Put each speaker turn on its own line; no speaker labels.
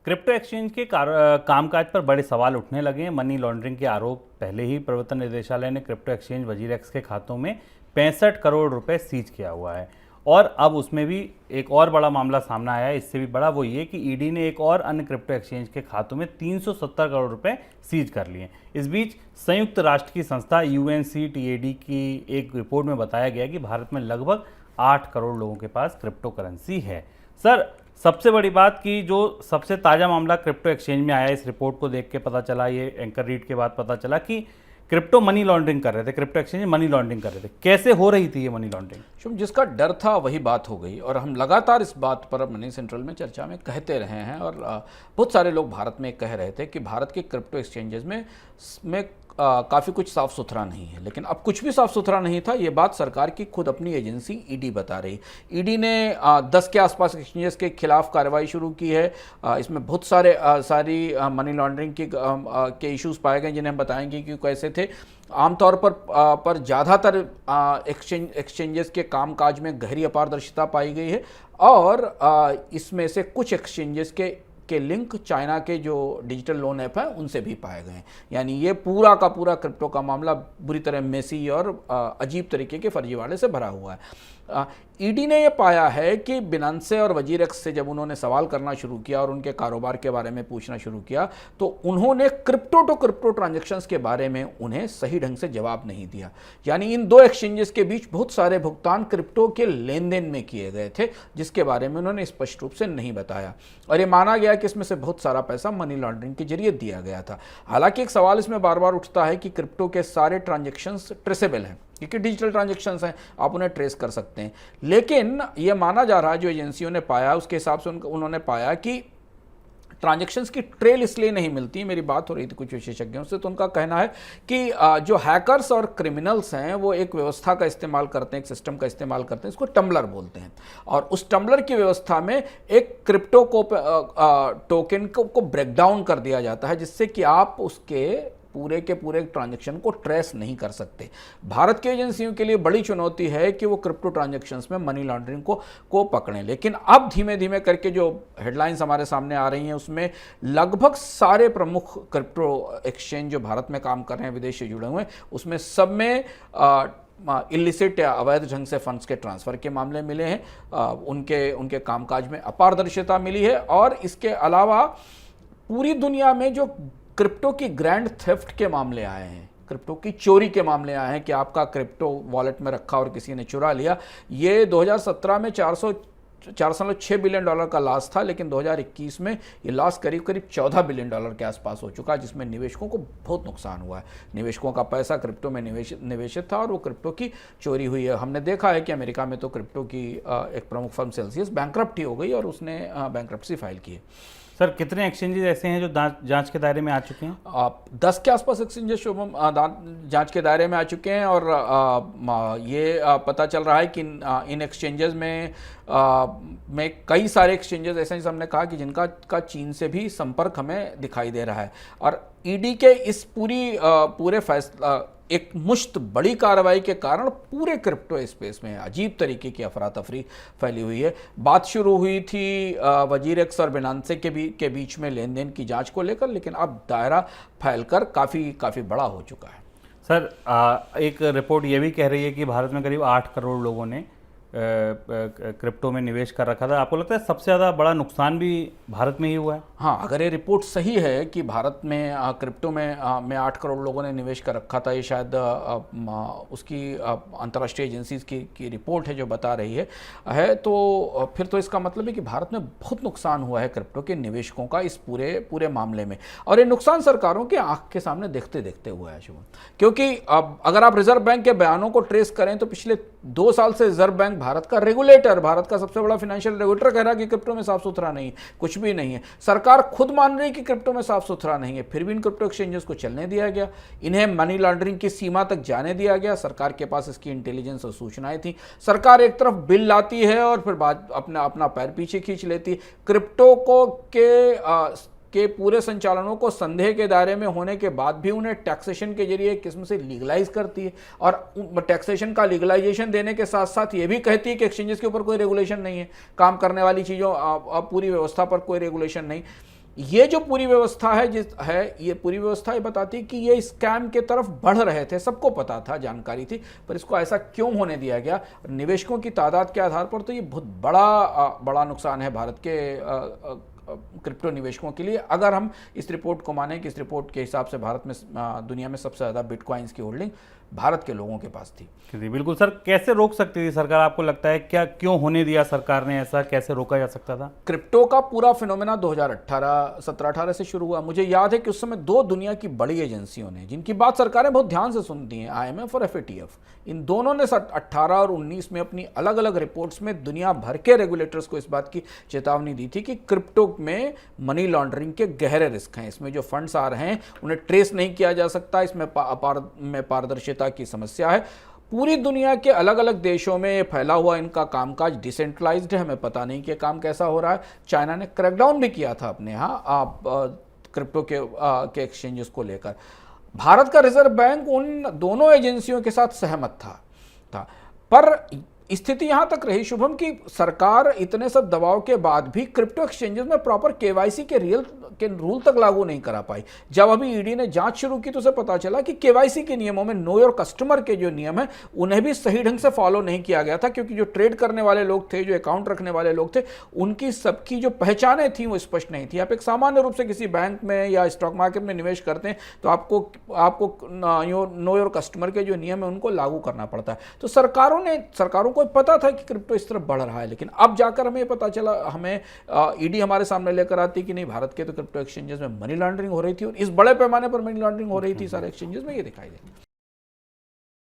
Crypto exchange के कामकाज पर बड़े सवाल उठने लगे हैं। मनी लॉन्ड्रिंग के आरोप पहले ही प्रवर्तन निदेशालय ने क्रिप्टो एक्सचेंज वजीरेक्स के खातों में 65 करोड़ रुपए सीज किया हुआ है और अब उसमें भी एक और बड़ा मामला सामने आया है। इससे भी बड़ा वो ये कि ईडी ने एक और अन्य क्रिप्टो एक्सचेंज के खातों में 370 करोड़ रुपए सीज कर लिए। इस बीच संयुक्त राष्ट्र की संस्था UNCTAD की एक रिपोर्ट में बताया गया कि भारत में लगभग 8 करोड़ लोगों के पास क्रिप्टो करेंसी है। सर, सबसे बड़ी बात कि जो सबसे ताज़ा मामला क्रिप्टो एक्सचेंज में आया, इस रिपोर्ट को देख के पता चला, ये एंकर रीड के बाद पता चला कि क्रिप्टो मनी लॉन्ड्रिंग कर रहे थे, क्रिप्टो एक्सचेंज मनी लॉन्ड्रिंग कर रहे थे। कैसे हो रही थी ये मनी लॉन्ड्रिंग?
शुभ, जिसका डर था वही बात हो गई और हम लगातार इस बात पर मनी सेंट्रल में चर्चा में कहते रहे हैं और बहुत सारे लोग भारत में कह रहे थे कि भारत के क्रिप्टो एक्सचेंजेस में काफ़ी कुछ साफ सुथरा नहीं है। लेकिन अब कुछ भी साफ सुथरा नहीं था, ये बात सरकार की खुद अपनी एजेंसी ईडी बता रही। ईडी ने 10 के आसपास एक्सचेंजेस के खिलाफ कार्रवाई शुरू की है। इसमें बहुत सारी मनी लॉन्ड्रिंग के इश्यूज पाए गए जिन्हें हम बताएंगे कि कैसे थे। आमतौर पर ज़्यादातर एक्सचेंजेस के कामकाज में गहरी अपारदर्शिता पाई गई है और इसमें से कुछ एक्सचेंजेस के लिंक चाइना के जो डिजिटल लोन ऐप है उनसे भी पाए गए हैं। यानी ये पूरा का पूरा क्रिप्टो का मामला बुरी तरह मेसी और अजीब तरीके के फर्जीवाड़े से भरा हुआ है। ईडी ने यह पाया है कि बिनांसे और वजीरेक्स से जब उन्होंने सवाल करना शुरू किया और उनके कारोबार के बारे में पूछना शुरू किया तो उन्होंने क्रिप्टो टू क्रिप्टो ट्रांजैक्शंस के बारे में उन्हें सही ढंग से जवाब नहीं दिया। यानी इन दो एक्सचेंजेस के बीच बहुत सारे भुगतान क्रिप्टो के लेन देन में किए गए थे जिसके बारे में उन्होंने स्पष्ट रूप से नहीं बताया और ये माना गया कि इसमें से बहुत सारा पैसा मनी लॉन्ड्रिंग के जरिए दिया गया था। हालांकि एक सवाल इसमें बार बार उठता है कि क्रिप्टो के सारे ट्रांजैक्शंस ट्रेसेबल हैं क्योंकि डिजिटल ट्रांजैक्शंस हैं, आप उन्हें ट्रेस कर सकते हैं। लेकिन यह माना जा रहा है, जो एजेंसियों ने पाया उसके हिसाब से उन्होंने पाया कि ट्रांजैक्शंस की ट्रेल इसलिए नहीं मिलती। मेरी बात हो रही थी कुछ विशेषज्ञों से तो उनका कहना है कि जो हैकर्स और क्रिमिनल्स हैं वो एक व्यवस्था का इस्तेमाल करते हैं, एक सिस्टम का इस्तेमाल करते हैं, इसको टम्बलर बोलते हैं और उस टम्बलर की व्यवस्था में एक क्रिप्टो को टोकन को ब्रेक डाउन कर दिया जाता है जिससे कि आप उसके पूरे के पूरे ट्रांजैक्शन को ट्रेस नहीं कर सकते। भारत की एजेंसियों के लिए बड़ी चुनौती है कि वो क्रिप्टो ट्रांजैक्शंस में मनी लॉन्ड्रिंग को पकड़ें। लेकिन अब धीमे धीमे करके जो हेडलाइंस हमारे सामने आ रही हैं उसमें लगभग सारे प्रमुख क्रिप्टो एक्सचेंज जो भारत में काम कर रहे हैं, विदेश से जुड़े हुए हैं, उसमें सब में इलिसिट या अवैध ढंग से फंड्स के ट्रांसफ़र के मामले मिले हैं। उनके कामकाज में अपारदर्शिता मिली है और इसके अलावा पूरी दुनिया में जो क्रिप्टो की ग्रैंड थेफ्ट के मामले आए हैं, क्रिप्टो की चोरी के मामले आए हैं कि आपका क्रिप्टो वॉलेट में रखा और किसी ने चुरा लिया। ये 2017 में 4.6 बिलियन डॉलर का लॉस था, लेकिन 2021 में ये लॉस करीब 14 बिलियन डॉलर के आसपास हो चुका है जिसमें निवेशकों को बहुत नुकसान हुआ है। निवेशकों का पैसा क्रिप्टो में निवेशित था और वो क्रिप्टो की चोरी हुई है। हमने देखा है कि अमेरिका में तो क्रिप्टो की एक प्रमुख फर्म सेल्सियस बैंकरप्ट हो गई और उसने बैंकरप्सी फाइल की है।
सर, कितने एक्सचेंजेस ऐसे हैं जो जांच के दायरे में आ चुके हैं?
10 के आसपास एक्सचेंजेस शुभम जांच के दायरे में आ चुके हैं और ये पता चल रहा है कि इन एक्सचेंजेस में कई सारे एक्सचेंजेस ऐसे हैं जैसे हमने कहा कि जिनका चीन से भी संपर्क हमें दिखाई दे रहा है और ईडी के इस पूरे फैसला एक मुश्त बड़ी कार्रवाई के कारण पूरे क्रिप्टो स्पेस में अजीब तरीके की अफरा तफरी फैली हुई है। बात शुरू हुई थी वजीरेक्स और बिनांसे के बीच में लेन देन की जांच को लेकर, लेकिन अब दायरा फैलकर काफ़ी बड़ा हो चुका है।
सर, एक रिपोर्ट ये भी कह रही है कि भारत में करीब 8 करोड़ लोगों ने क्रिप्टो में निवेश कर रखा था। आपको लगता है सबसे ज़्यादा बड़ा नुकसान भी भारत में ही हुआ है?
हाँ, अगर ये रिपोर्ट सही है कि भारत में क्रिप्टो में 8 करोड़ लोगों ने निवेश कर रखा था, ये शायद उसकी अंतर्राष्ट्रीय एजेंसीज की रिपोर्ट है जो बता रही है तो फिर तो इसका मतलब है कि भारत में बहुत नुकसान हुआ है क्रिप्टो के निवेशकों का इस पूरे मामले में और ये नुकसान सरकारों के आंख के सामने देखते देखते हुआ है शुभम। क्योंकि अब अगर आप रिजर्व बैंक के बयानों को ट्रेस करें तो पिछले 2 साल से रिजर्व बैंक भारत का रेगुलेटर, भारत का सबसे बड़ा फाइनेंशियल रेगुलेटर कह रहा है कि क्रिप्टो में साफ सुथरा नहीं है, कुछ भी नहीं है। सरकार खुद मान रही है कि क्रिप्टो में साफ सुथरा नहीं है, फिर भी इन क्रिप्टो एक्सचेंजेस को चलने दिया गया, इन्हें मनी लॉन्ड्रिंग की सीमा तक जाने दिया गया। सरकार के पास इसकी इंटेलिजेंस और सूचनाएं थी। सरकार एक तरफ बिल लाती है और फिर बाद अपना पैर पीछे खींच लेती। क्रिप्टो के पूरे संचालनों को संदेह के दायरे में होने के बाद भी उन्हें टैक्सेशन के जरिए एक किस्म से लीगलाइज करती है और टैक्सेशन का लीगलाइजेशन देने के साथ साथ ये भी कहती है कि एक्सचेंजेस के ऊपर कोई रेगुलेशन नहीं है, काम करने वाली चीज़ों पूरी व्यवस्था पर कोई रेगुलेशन नहीं। ये जो पूरी व्यवस्था है ये पूरी व्यवस्था ये बताती है कि ये स्कैम के तरफ बढ़ रहे थे, सबको पता था, जानकारी थी, पर इसको ऐसा क्यों होने दिया गया? निवेशकों की तादाद के आधार पर तो ये बहुत बड़ा नुकसान है भारत के क्रिप्टो निवेशकों के लिए, अगर हम इस रिपोर्ट को माने कि इस रिपोर्ट के हिसाब से भारत में दुनिया में सबसे ज़्यादा बिटकॉइंस की होल्डिंग भारत के लोगों के पास थी।
जी बिल्कुल सर, कैसे रोक सकती थी सरकार, आपको लगता है? क्या क्यों होने दिया सरकार ने ऐसा, कैसे रोका जा सकता था?
क्रिप्टो का पूरा फिनोमेना 2017-18 से शुरू हुआ। मुझे याद है कि उस समय दो दुनिया की बड़ी एजेंसियों ने, जिनकी बात सरकारें बहुत ध्यान से सुनती हैं, IMF और FATF, इन दोनों ने 18 और 19 में अपनी अलग अलग रिपोर्ट्स में दुनिया भर के रेगुलेटर्स को इस बात की चेतावनी दी थी कि क्रिप्टो में मनी लॉन्ड्रिंग के गहरे रिस्क हैं, इसमें जो फंड्स आ रहे हैं उन्हें ट्रेस नहीं किया जा सकता, इसमें पारदर्शिता की समस्या है। पूरी दुनिया के अलग अलग देशों में फैला हुआ इनका कामकाज डिसेंट्रलाइज्ड है, हमें पता नहीं कि काम कैसा हो रहा है। चाइना ने क्रैकडाउन भी किया था अपने यहाँ क्रिप्टो के एक्सचेंजेस को लेकर। भारत का रिजर्व बैंक उन दोनों एजेंसियों के साथ सहमत था पर स्थिति यहां तक रही शुभम कि सरकार इतने सब दबाव के बाद भी क्रिप्टो एक्सचेंजेस में प्रॉपर केवाईसी के रूल तक लागू नहीं करा पाई। जब अभी ईडी ने जांच शुरू की तो उसे पता चला कि केवाईसी के नियमों में नो योर कस्टमर के जो नियम है उन्हें भी सही ढंग से फॉलो नहीं किया गया था, क्योंकि जो ट्रेड करने वाले लोग थे, जो अकाउंट रखने वाले लोग थे, उनकी सबकी जो पहचानें थी वो स्पष्ट नहीं थी। आप एक सामान्य रूप से किसी बैंक में या स्टॉक मार्केट में निवेश करते हैं तो आपको नो योर कस्टमर के जो नियम है उनको लागू करना पड़ता है। तो सरकारों को पता था कि क्रिप्टो इस तरफ बढ़ रहा है, लेकिन अब जाकर हमें पता चला, हमें ईडी हमारे सामने लेकर आती कि नहीं, भारत के तो क्रिप्टो एक्सचेंजेस में मनी लॉन्ड्रिंग हो रही थी और इस बड़े पैमाने पर मनी लॉन्ड्रिंग हो रही थी सारे एक्सचेंजेस में, ये दिखाई दे।